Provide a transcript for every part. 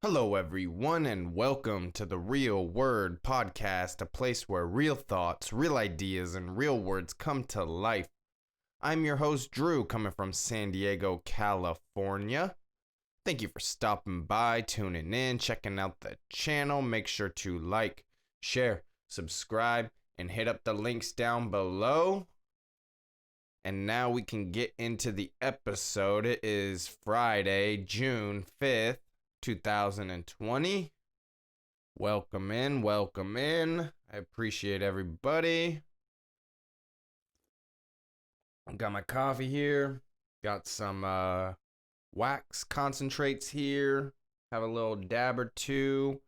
Hello, everyone, and welcome to the Real Word Podcast, a place where real thoughts, real ideas, and real words come to life. I'm your host, Drew, coming from San Diego, California. Thank you for stopping by, tuning in, checking out the channel. Make sure to like, share, subscribe, and hit up the links down below. And now we can get into the episode. It is Friday, June 5th. 2020. Welcome in. I appreciate everybody. Got my coffee here. Got some wax concentrates here. Have a little dab or two.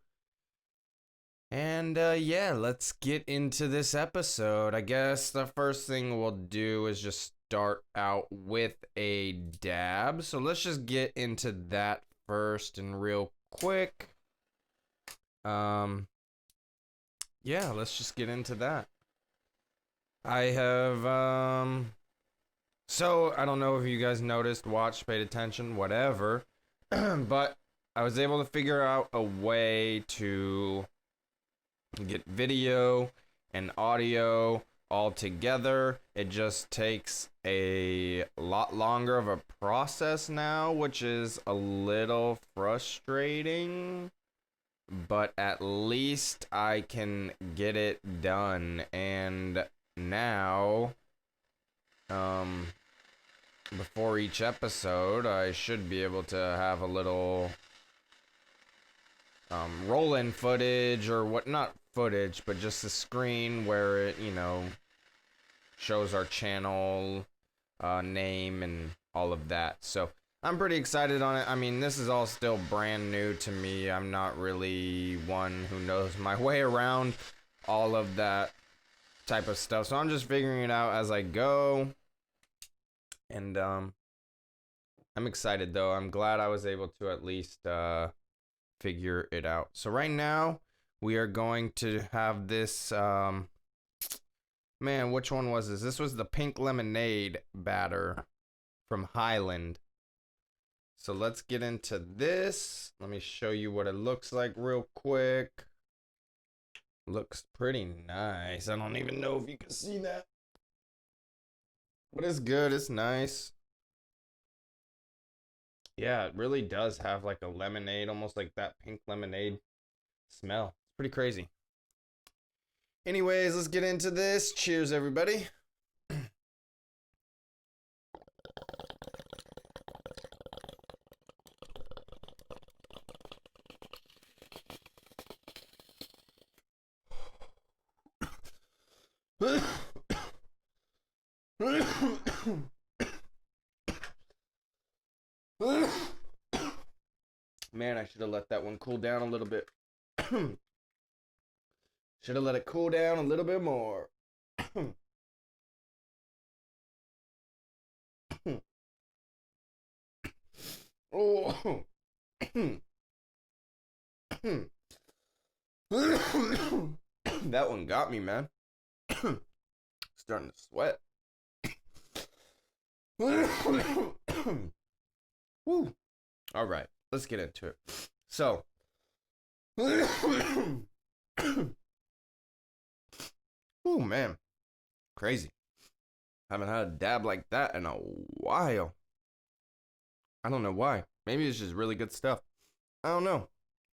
And yeah, let's get into this episode. I guess the first thing we'll do is just start out with a dab. So let's just get into that first and real quick. Yeah, let's just get into that. I have so I don't know if you guys noticed, watched, paid attention, whatever. But I was able to figure out a way to get video and audio all together. It just takes a lot longer of a process now, which is a little frustrating, but at least I can get it done. And now before each episode, I should be able to have a little roll-in footage, or what, not footage, but just a screen where it, shows our channel name and all of that. So I'm pretty excited on it. I mean, this is all still brand new to me. I'm not really one who knows my way around all of that type of stuff, so I'm just figuring it out as I go. And I'm excited, though. I'm glad I was able to at least figure it out. So right now we are going to have this man, which one was this? This was the pink lemonade batter from Highland. So let's get into this. Let me show you what it looks like real quick. Looks pretty nice. I don't even know if you can see that, but it's good. It's nice. Yeah, it really does have like a lemonade, almost like that pink lemonade smell. It's pretty crazy. Anyways, let's get into this. Cheers, everybody. Man, I should have let that one cool down a little bit. Should have let it cool down a little bit more. Oh. That one got me, man. Starting to sweat. Woo. All right, let's get into it. So, oh man, crazy. Haven't had a dab like that in a while. I don't know why. Maybe it's just really good stuff. I don't know.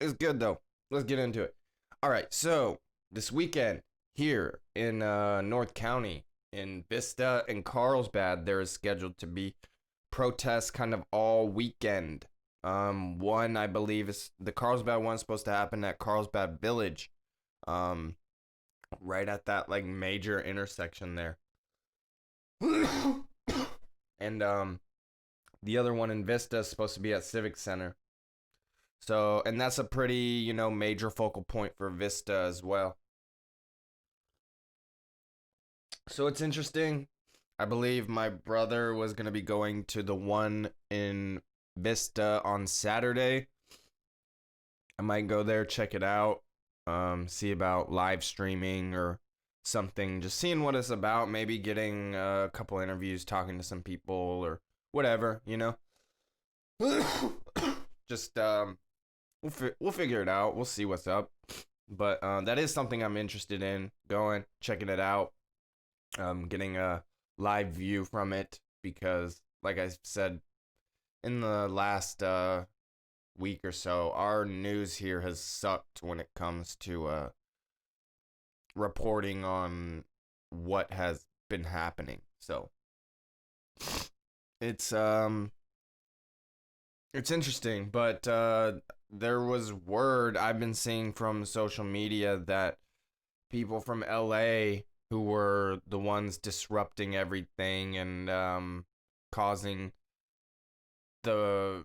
It's good though. Let's get into it. All right, so this weekend here in North County, in Vista and Carlsbad, there is scheduled to be protests kind of all weekend. One, I believe, is the Carlsbad one, supposed to happen at Carlsbad Village, right at that like major intersection there. And the other one in Vista is supposed to be at Civic Center. So, and that's a pretty, major focal point for Vista as well. So it's interesting. I believe my brother was going to be going to the one in Vista on Saturday. I might go there, check it out, see about live streaming or something, just seeing what it's about, maybe getting a couple interviews, talking to some people or whatever, Just we'll figure it out. We'll see what's up. But that is something I'm interested in going, checking it out, getting a live view from it because, like I said, in the last week or so, our news here has sucked when it comes to reporting on what has been happening. So it's interesting, but there was word I've been seeing from social media that people from LA who were the ones disrupting everything and causing the,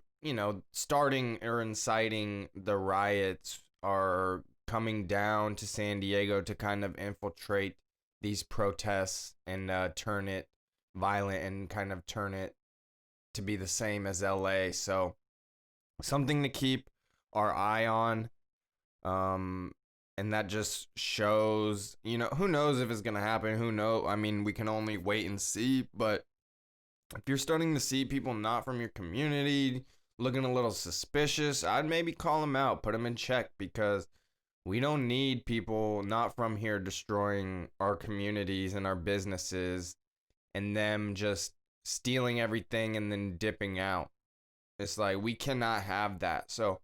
starting or inciting the riots are coming down to San Diego to kind of infiltrate these protests and turn it violent and kind of turn it to be the same as LA. So something to keep our eye on. And that just shows, who knows if it's going to happen? Who knows? I mean, we can only wait and see. But if you're starting to see people not from your community looking a little suspicious, I'd maybe call them out, put them in check, because we don't need people not from here destroying our communities and our businesses and them just stealing everything and then dipping out. It's like, we cannot have that. So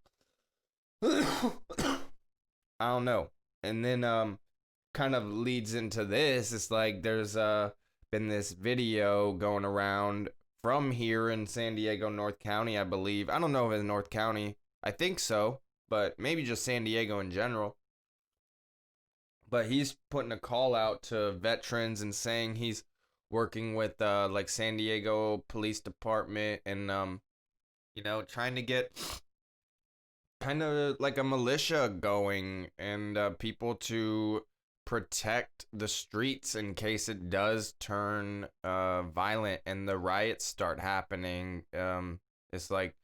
I don't know. And then kind of leads into this. It's like there's been this video going around from here in San Diego, North County, I believe. I don't know if it's North County. I think so, but maybe just San Diego in general. But he's putting a call out to veterans and saying he's working with like San Diego Police Department and trying to get kind of like a militia going and people to protect the streets in case it does turn violent and the riots start happening. It's like,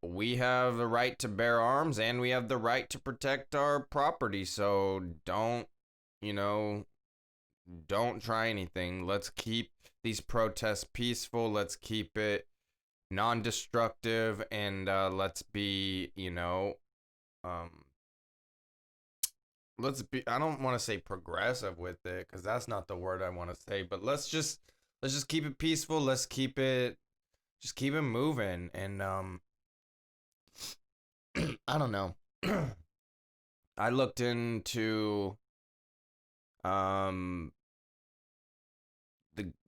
we have the right to bear arms and we have the right to protect our property. So don't try anything. Let's keep these protests peaceful. Let's keep it non-destructive, and let's be, let's be, I don't want to say progressive with it because that's not the word I want to say, but let's just keep it peaceful. Let's keep it moving. And I don't know. I looked into the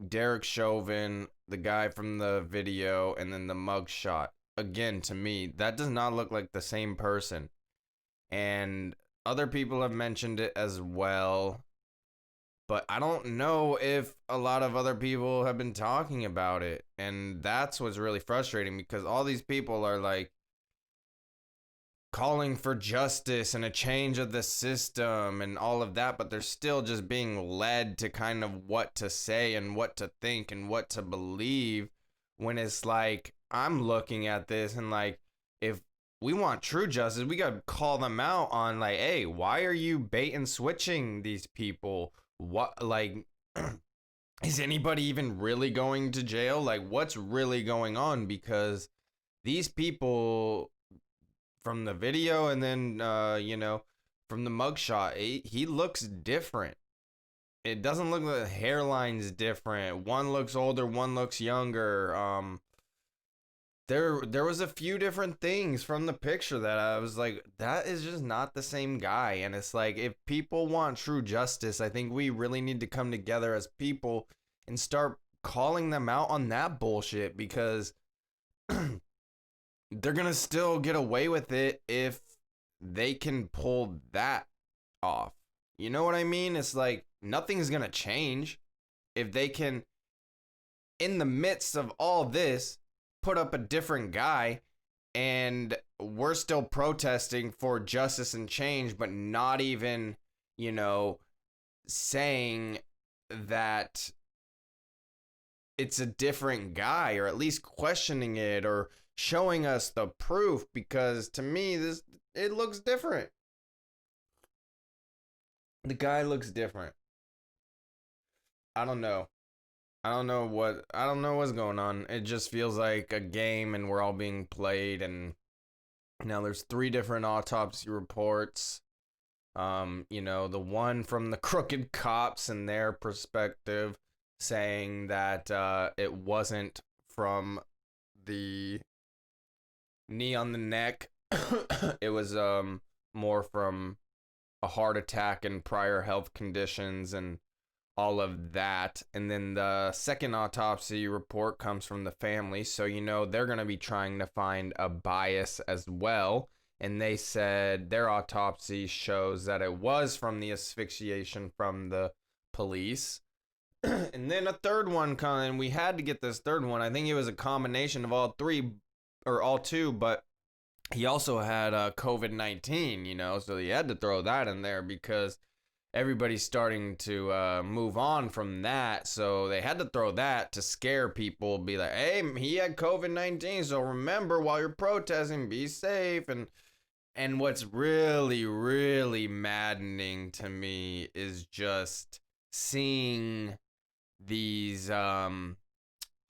Derek Chauvin, the guy from the video, and then the mugshot. Again, to me, that does not look like the same person. And other people have mentioned it as well. But I don't know if a lot of other people have been talking about it. And that's what's really frustrating, because all these people are like calling for justice and a change of the system and all of that, but they're still just being led to kind of what to say and what to think and what to believe, when it's like, I'm looking at this and like, if we want true justice, we got to call them out on like, hey, why are you bait and switching these people? What, like, is anybody even really going to jail? Like, what's really going on? Because these people from the video and then from the mugshot, he looks different. It doesn't look like the hairline's different. One looks older, one looks younger. There was a few different things from the picture that I was like, that is just not the same guy. And it's like, if people want true justice, I think we really need to come together as people and start calling them out on that bullshit, because they're gonna still get away with it if they can pull that off. You know what I mean? It's like, nothing's gonna change if they can, in the midst of all this, put up a different guy, and we're still protesting for justice and change, but not even, saying that it's a different guy, or at least questioning it or showing us the proof, because to me it looks different. The guy looks different. I don't know what's going on. It just feels like a game and we're all being played, and Now there's three different autopsy reports. The one from the crooked cops and their perspective saying that it wasn't from the knee on the neck. It was more from a heart attack and prior health conditions and all of that. And then the second autopsy report comes from the family, so they're going to be trying to find a bias as well. And they said their autopsy shows that it was from the asphyxiation from the police. And then a third one and we had to get this third one. I think it was a combination of all three or all two, but he also had COVID-19, so he had to throw that in there because everybody's starting to move on from that. So they had to throw that to scare people, be like, hey, he had COVID-19, so remember, while you're protesting, be safe. And what's really, really maddening to me is just seeing these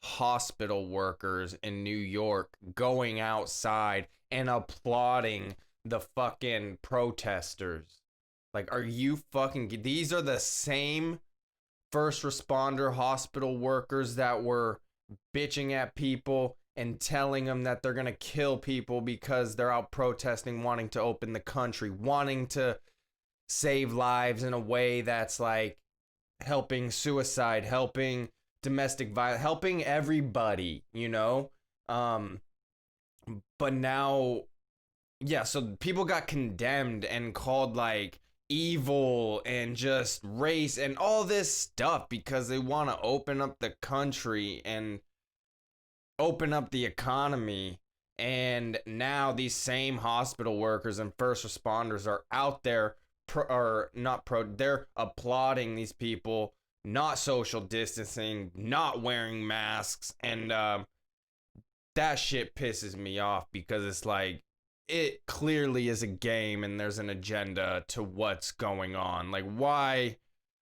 hospital workers in New York going outside and applauding the fucking protesters. Like, are you fucking... These are the same first responder hospital workers that were bitching at people and telling them that they're gonna kill people because they're out protesting, wanting to open the country, wanting to save lives in a way that's like helping suicide, helping domestic violence, helping everybody, But now, yeah, so people got condemned and called like evil and just race and all this stuff because they want to open up the country and open up the economy. And now these same hospital workers and first responders are out there they're applauding these people not social distancing, not wearing masks, and that shit pisses me off because it's like, it clearly is a game and there's an agenda to what's going on. Like, why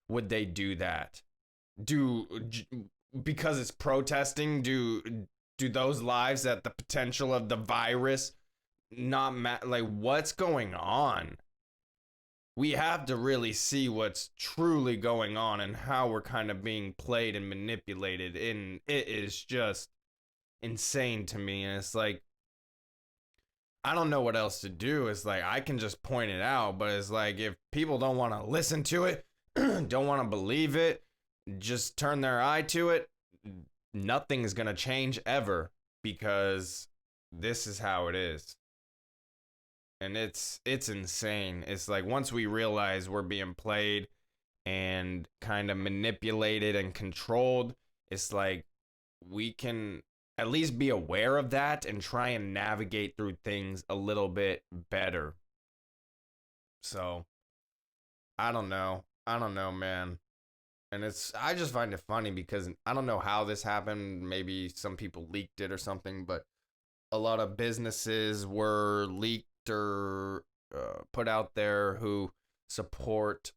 would they do that? Because it's protesting, do those lives at the potential of the virus not like, what's going on? We have to really see what's truly going on and how we're kind of being played and manipulated, and it is just insane to me. And it's like, I don't know what else to do. It's like, I can just point it out, but it's like, if people don't want to listen to it, don't want to believe it, just turn their eye to it, nothing's gonna change ever, because this is how it is. And it's insane. It's like, once we realize we're being played and kind of manipulated and controlled, it's like, we can at least be aware of that and try and navigate through things a little bit better. So, I don't know, man. And I just find it funny because I don't know how this happened. Maybe some people leaked it or something, but a lot of businesses were leaked or put out there who support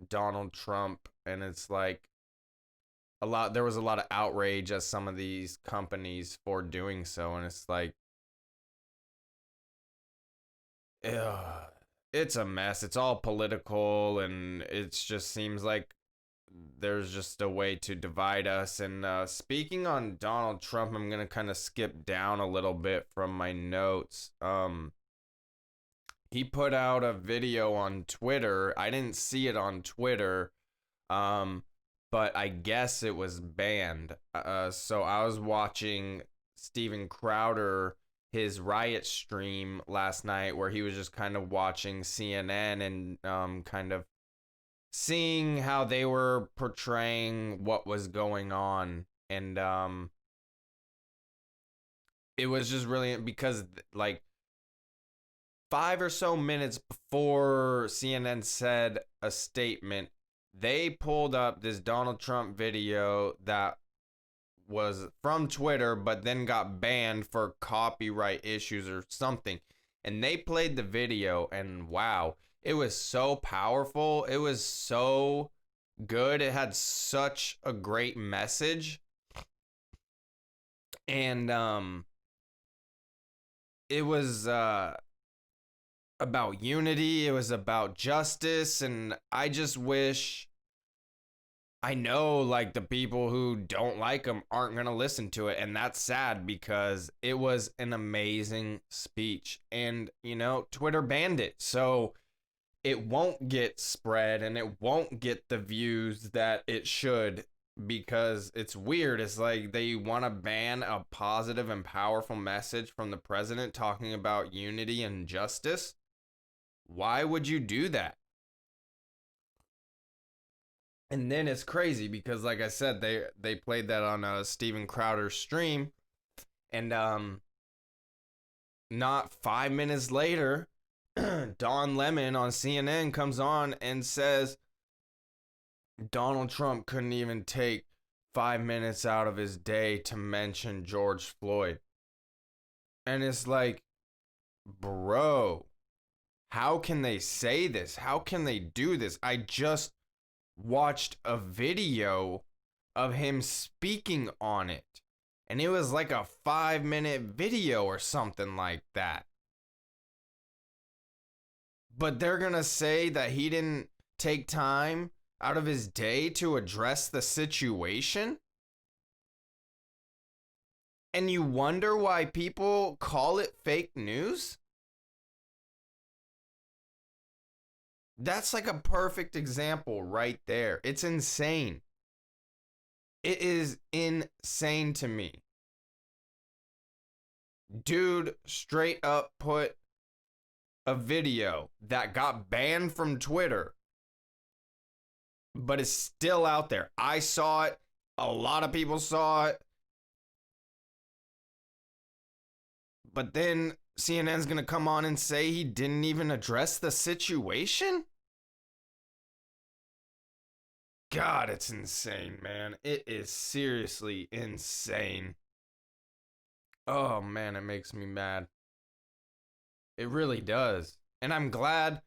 Donald Trump, and it's like, there was a lot of outrage at some of these companies for doing so, and it's like, it's a mess. It's all political, and it just seems like there's just a way to divide us. And speaking on Donald Trump, I'm gonna kind of skip down a little bit from my notes. He put out a video on Twitter. I didn't see it on Twitter, but I guess it was banned. So I was watching Steven Crowder, his riot stream last night, where he was just kind of watching CNN and kind of seeing how they were portraying what was going on. And it was just brilliant because, like, 5 or so minutes before CNN said a statement, they pulled up this Donald Trump video that was from Twitter, but then got banned for copyright issues or something. And they played the video, and wow, it was so powerful. It was so good. It had such a great message. And it was about unity, it was about justice, and I just wish, I know like the people who don't like him aren't going to listen to it, and that's sad because it was an amazing speech. And Twitter banned it. So it won't get spread and it won't get the views that it should, because it's weird. It's like they want to ban a positive and powerful message from the president talking about unity and justice. Why would you do that? And then it's crazy because, like I said, they played that on Steven Crowder's stream, and not 5 minutes later, Don Lemon on CNN comes on and says Donald Trump couldn't even take 5 minutes out of his day to mention George Floyd. And it's like, bro, how can they say this? How can they do this? I just watched a video of him speaking on it, and it was like a 5-minute video or something like that. But they're gonna say that he didn't take time out of his day to address the situation? And you wonder why people call it fake news? That's like a perfect example right there. It's insane. It is insane to me. Dude straight up put a video that got banned from Twitter, but it's still out there. I saw it. A lot of people saw it. But then CNN's going to come on and say he didn't even address the situation? God, it's insane, man. It is seriously insane. Oh, man, it makes me mad. It really does. And I'm glad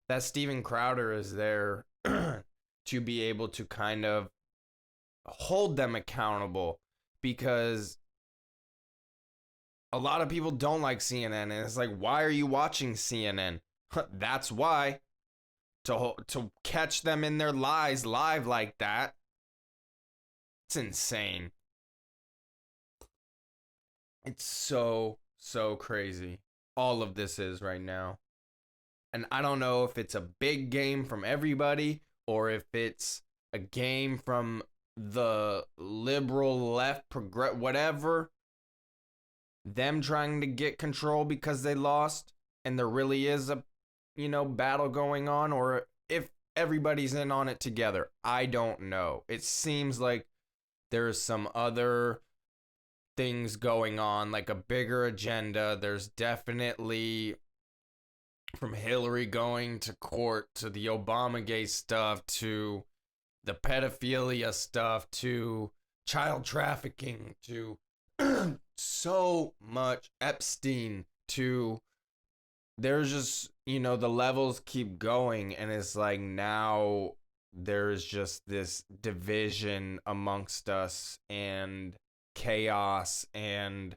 that Steven Crowder is there to be able to kind of hold them accountable, because a lot of people don't like CNN, and it's like, why are you watching CNN? That's why. To catch them in their lies live like that. It's insane. It's so crazy. All of this is right now. And I don't know if it's a big game from everybody or if it's a game from the liberal left, whatever. Them trying to get control because they lost and there really is a battle going on, or if everybody's in on it together. I don't know. It seems like there's some other things going on, like a bigger agenda. There's definitely, from Hillary going to court to the Obamagate stuff to the pedophilia stuff to child trafficking to so much Epstein to, there's just, the levels keep going, and it's like now there's just this division amongst us and chaos. And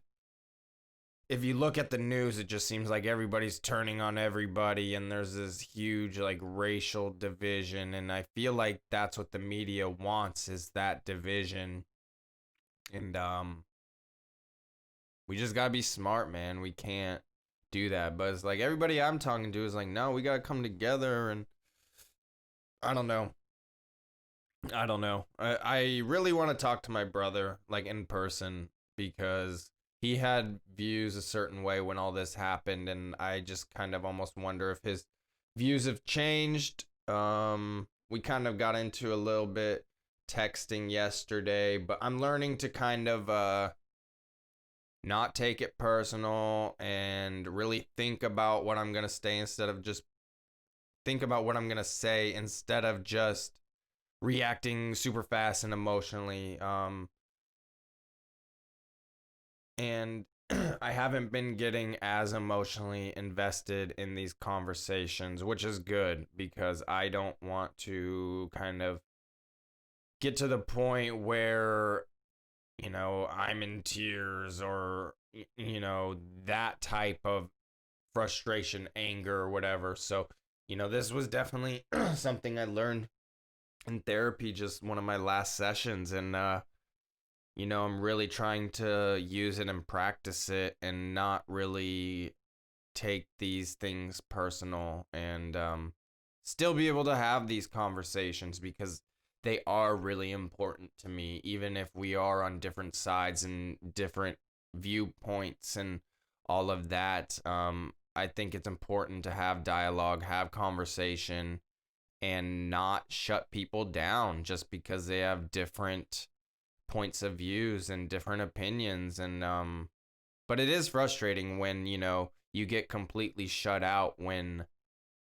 if you look at the news, it just seems like everybody's turning on everybody, and there's this huge like racial division, and I feel like that's what the media wants, is that division. And we just gotta be smart, man. We can't do that. But it's like everybody I'm talking to is like, no, we gotta come together. And I don't know. I really want to talk to my brother like in person, because he had views a certain way when all this happened, and I just kind of almost wonder if his views have changed. We kind of got into a little bit texting yesterday, but I'm learning to kind of not take it personal and really think about what I'm gonna say instead of just reacting super fast and emotionally. And I haven't been getting as emotionally invested in these conversations, which is good, because I don't want to kind of get to the point where, I'm in tears or, that type of frustration, anger, or whatever. So, this was definitely something I learned in therapy, just one of my last sessions. And, I'm really trying to use it and practice it and not really take these things personal, and still be able to have these conversations, because they are really important to me, even if we are on different sides and different viewpoints and all of that. I think it's important to have dialogue, have conversation, and not shut people down just because they have different points of views and different opinions. And but it is frustrating when you get completely shut out when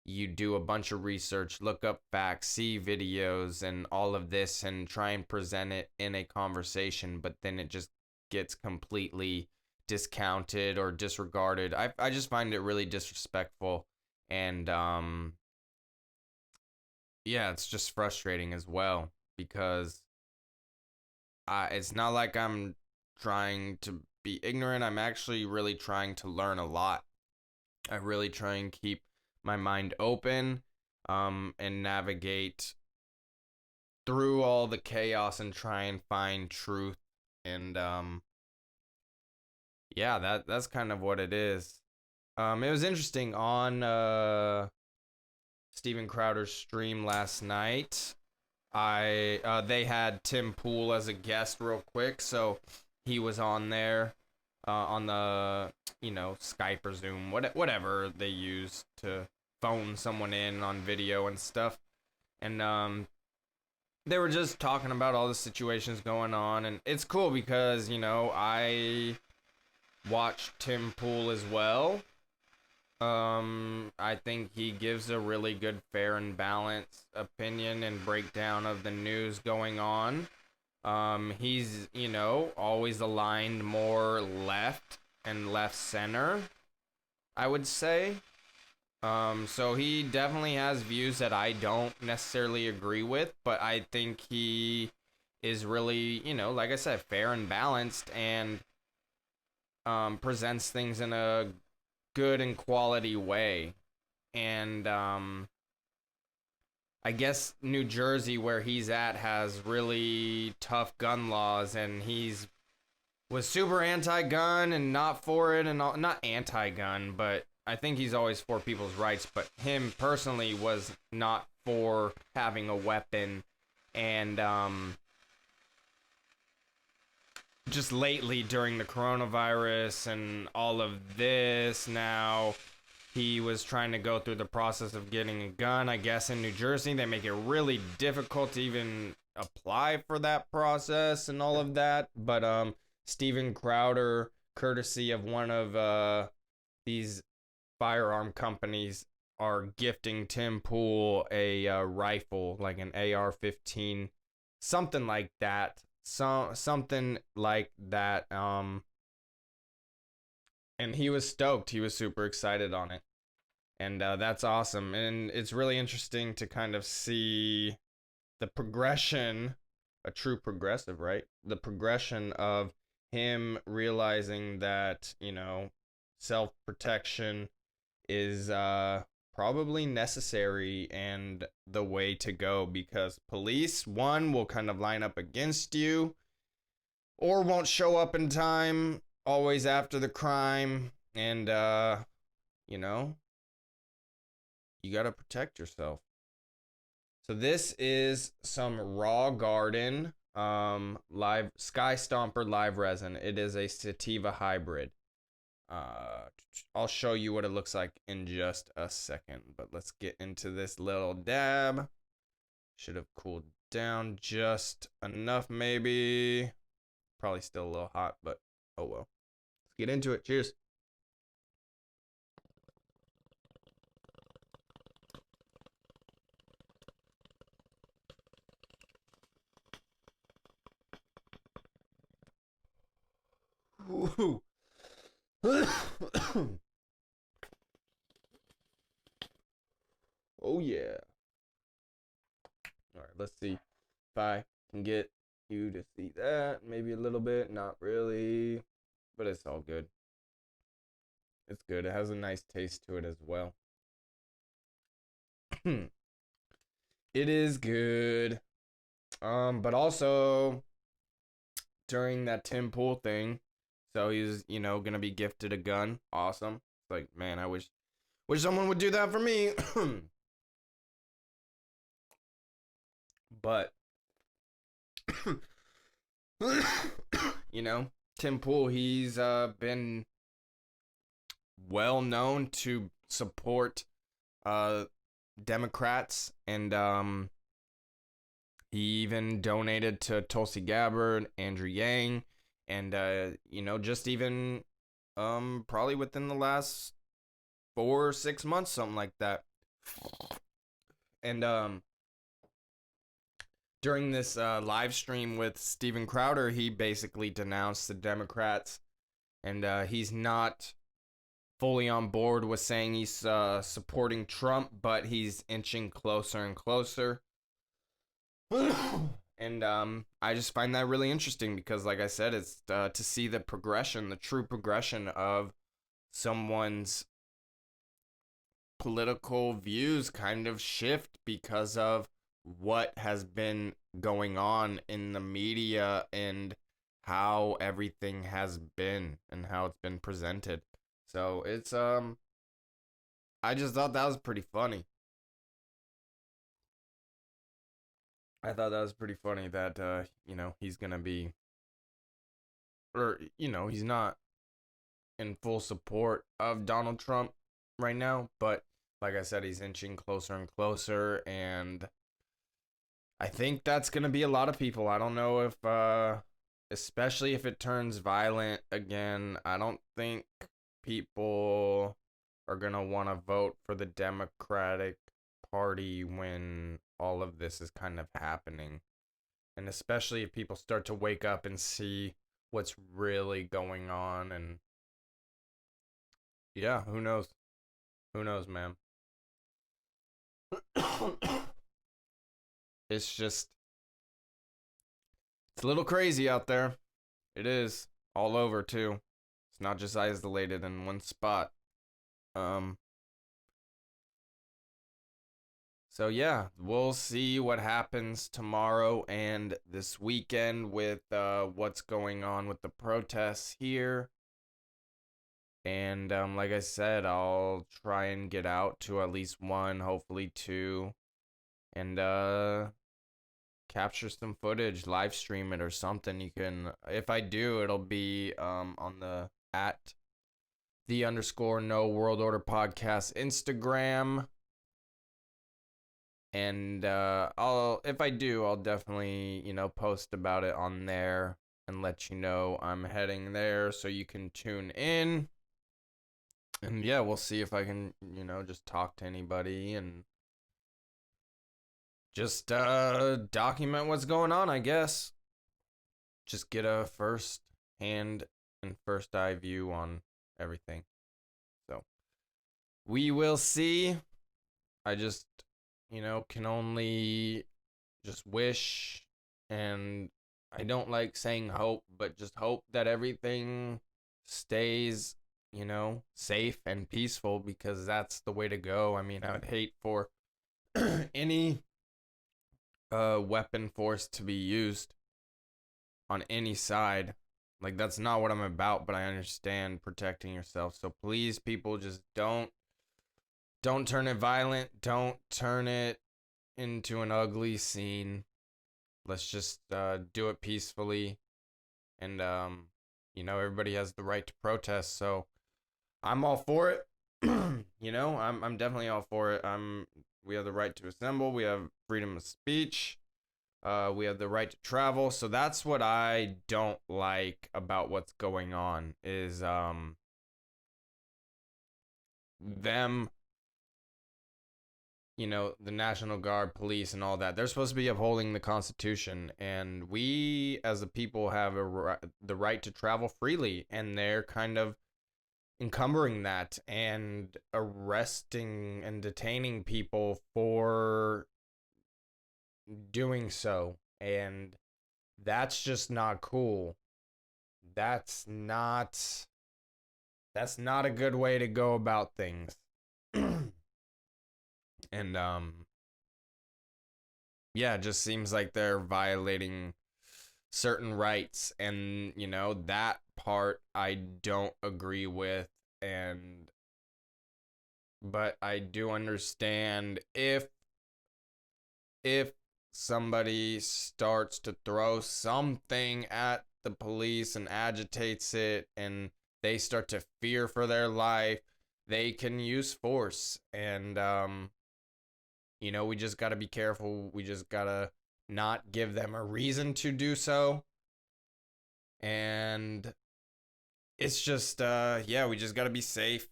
you do a bunch of research, look up facts, see videos and all of this, and try and present it in a conversation, but then it just gets completely discounted or disregarded. I just find it really disrespectful. And yeah, it's just frustrating as well, because it's not like I'm trying to be ignorant. I'm actually really trying to learn a lot. I really try and keep my mind open, and navigate through all the chaos and try and find truth. And yeah, that's kind of what it is. It was interesting on Steven Crowder's stream last night. They had Tim Pool as a guest real quick, so he was on there, on the Skype or Zoom, whatever they use to phone someone in on video and stuff. And they were just talking about all the situations going on, and it's cool because I watched Tim Pool as well. I think he gives a really good, fair, and balanced opinion and breakdown of the news going on. He's, always aligned more left and left center, I would say. So he definitely has views that I don't necessarily agree with, but I think he is really, like I said, fair and balanced, and presents things in a good and quality way. And I guess New Jersey, where he's at, has really tough gun laws, and he's was super anti-gun and not for it, and all, not anti-gun, but I think he's always for people's rights. But him personally was not for having a weapon. And just lately during the coronavirus and all of this, now he was trying to go through the process of getting a gun. I guess in New Jersey they make it really difficult to even apply for that process and all of that. But Steven Crowder, courtesy of one of these firearm companies, are gifting Tim Pool a rifle, like an AR-15, something like that. Something like that. And he was stoked. He was super excited on it. And that's awesome. And it's really interesting to kind of see the progression, a true progressive, right? The progression of him realizing that, self-protection is probably necessary and the way to go, because police, one, will kind of line up against you or won't show up in time, always after the crime. And you know you got to protect yourself. So this is some Raw Garden live Sky Stomper live resin. It is a sativa hybrid. I'll show you what it looks like in just a second, but let's get into this little dab. Should have cooled down just enough, maybe. Probably still a little hot, but oh well. Let's get into it. Cheers. Ooh. Oh yeah. All right, let's see if I can get you to see that. Maybe a little bit, not really, but it's all good. It's good. It has a nice taste to it as well. it is good. But also during that Tim Pool thing, so he's, gonna be gifted a gun. Awesome. It's like, man, I wish someone would do that for me. But Tim Pool, he's been well known to support uh Democrats, and he even donated to Tulsi Gabbard, Andrew Yang, and just even probably within the last 4 or 6 months, something like that. And during this live stream with Steven Crowder, he basically denounced the Democrats, and he's not fully on board with saying he's supporting Trump, but he's inching closer and closer. And I just find that really interesting because, like I said, it's to see the progression, the true progression of someone's political views kind of shift because of what has been going on in the media and how everything has been and how it's been presented. So it's I just thought that was pretty funny. I thought that was pretty funny that he's gonna be, or he's not in full support of Donald Trump right now, but like I said, he's inching closer and closer, and I think that's gonna be a lot of people. I don't know if especially if it turns violent again, I don't think people are gonna want to vote for the Democratic Party when all of this is kind of happening. And especially if people start to wake up and see what's really going on. And yeah, who knows? Who knows, man? It's just, it's a little crazy out there. It is. All over, too. It's not just isolated in one spot. Um, So yeah, we'll see what happens tomorrow and this weekend with what's going on with the protests here. And like I said, I'll try and get out to at least one, hopefully two, and capture some footage, live stream it or something. You can, if I do, it'll be on the at the underscore no world order podcast Instagram. And I'll, if I do, I'll definitely post about it on there and let you know I'm heading there so you can tune in. And yeah, we'll see if I can just talk to anybody and just document what's going on, I guess. Just get a first hand and first eye view on everything. So we will see. I just can only just wish, and I don't like saying hope, but just hope that everything stays, safe and peaceful, because that's the way to go. I mean, I would hate for any weapon force to be used on any side. Like, that's not what I'm about, but I understand protecting yourself. So please, people, just don't turn it violent. Don't turn it into an ugly scene. Let's just do it peacefully. And everybody has the right to protest. So I'm all for it. I'm definitely all for it. We have the right to assemble. We have freedom of speech. We have the right to travel. So that's what I don't like about what's going on is them, the National Guard, police, and all that. They're supposed to be upholding the Constitution, and we as a people have the right to travel freely, and they're kind of encumbering that and arresting and detaining people for doing so. And that's just not cool. That's not That's not a good way to go about things. And yeah, it just seems like they're violating certain rights, and that part I don't agree with. And but I do understand if somebody starts to throw something at the police and agitates it, and they start to fear for their life, they can use force. And we just got to be careful. We just got to not give them a reason to do so. And it's just yeah, we just got to be safe.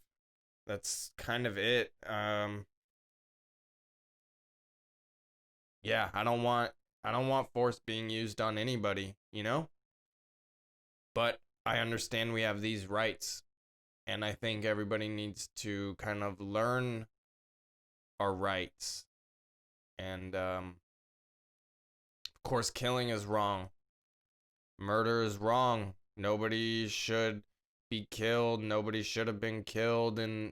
That's kind of it. Yeah, I don't want force being used on anybody. But I understand we have these rights, and I think everybody needs to kind of learn our rights. And of course, killing is wrong. Murder is wrong. Nobody should be killed. Nobody should have been killed. And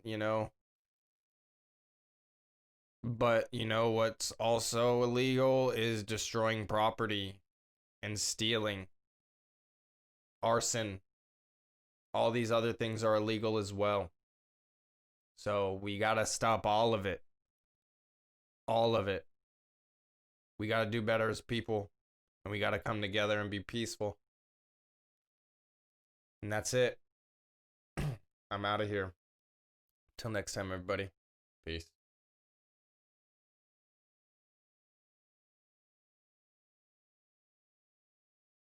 but what's also illegal is destroying property and stealing, arson. All these other things are illegal as well. So we got to stop all of it. All of it. We got to do better as people, and we got to come together and be peaceful. And that's it. I'm out of here. Till next time, everybody. Peace.